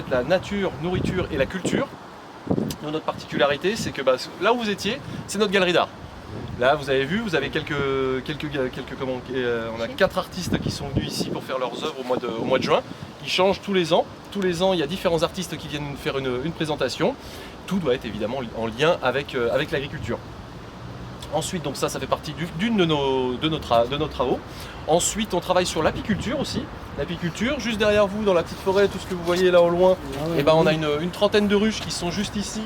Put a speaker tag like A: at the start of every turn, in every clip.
A: fait la nature, nourriture et la culture. Nous, notre particularité, c'est que là où vous étiez, c'est notre galerie d'art. Là, vous avez vu, vous avez on a 4 artistes qui sont venus ici pour faire leurs œuvres au mois de juin. Ils changent tous les ans. Tous les ans, il y a différents artistes qui viennent nous faire une présentation. Tout doit être évidemment en lien avec l'agriculture. Ensuite, donc ça fait partie d'une de nos travaux. Ensuite, on travaille sur l'apiculture aussi. L'apiculture, juste derrière vous, dans la petite forêt, tout ce que vous voyez là au loin, on a une trentaine de ruches qui sont juste ici.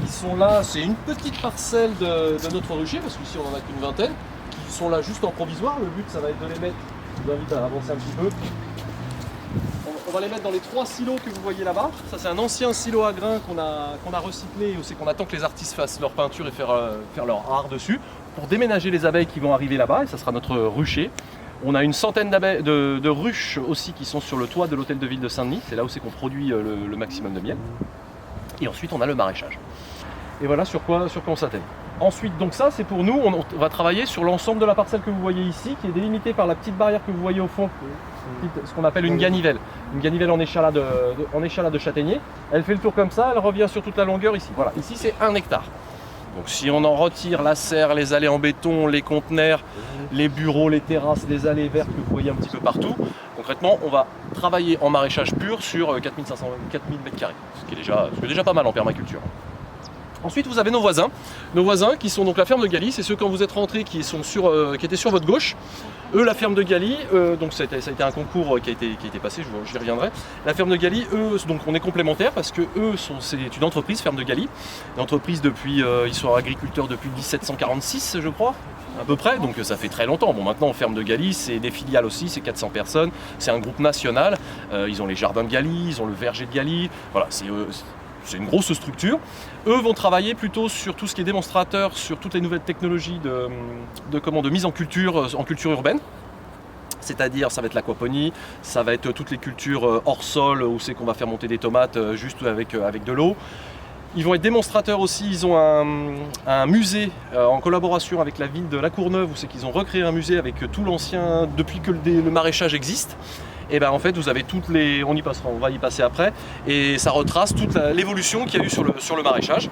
A: Ils sont là, c'est une petite parcelle de notre rucher, parce qu'ici on en a qu'une vingtaine, qui sont là juste en provisoire. Le but, ça va être de les mettre, je vous invite à avancer un petit peu. On va les mettre dans les 3 silos que vous voyez là-bas. Ça, c'est un ancien silo à grains qu'on a recyclé, où c'est qu'on attend que les artistes fassent leur peinture et faire leur art dessus, pour déménager les abeilles qui vont arriver là-bas, et ça sera notre rucher. On a une centaine de ruches aussi qui sont sur le toit de l'hôtel de ville de Saint-Denis, c'est là où c'est qu'on produit le maximum de miel. Et ensuite, on a le maraîchage. Et voilà sur quoi on s'attelle. Ensuite, donc ça, c'est pour nous, on va travailler sur l'ensemble de la parcelle que vous voyez ici, qui est délimitée par la petite barrière que vous voyez au fond, ce qu'on appelle une ganivelle. Une ganivelle en échalas de châtaignier. Elle fait le tour comme ça, elle revient sur toute la longueur ici. Voilà, ici c'est 1 hectare. Donc si on en retire la serre, les allées en béton, les conteneurs, les bureaux, les terrasses, les allées vertes que vous voyez un petit peu partout, concrètement, on va travailler en maraîchage pur sur 4000 m², ce qui est déjà pas mal en permaculture. Ensuite, vous avez nos voisins qui sont donc la ferme de Galy, c'est ceux quand vous êtes rentrés qui étaient sur votre gauche. Eux, la ferme de Galy, donc ça a été un concours qui a été passé, j'y reviendrai. La ferme de Galy, eux, donc on est complémentaires parce que c'est une entreprise, ferme de Galy. Une entreprise ils sont agriculteurs depuis 1746, je crois, à peu près, donc ça fait très longtemps. Bon, maintenant, ferme de Galy, c'est des filiales aussi, c'est 400 personnes, c'est un groupe national. Ils ont les jardins de Galy, ils ont le verger de Galy, voilà, c'est une grosse structure. Eux vont travailler plutôt sur tout ce qui est démonstrateur, sur toutes les nouvelles technologies de mise en culture urbaine. C'est-à-dire, ça va être l'aquaponie, ça va être toutes les cultures hors sol, où c'est qu'on va faire monter des tomates juste avec de l'eau. Ils vont être démonstrateurs aussi, ils ont un musée en collaboration avec la ville de La Courneuve, où c'est qu'ils ont recréé un musée avec tout l'ancien, depuis que le maraîchage existe. Et bien en fait vous avez on va y passer après, et ça retrace toute l'évolution qu'il y a eu sur le maraîchage.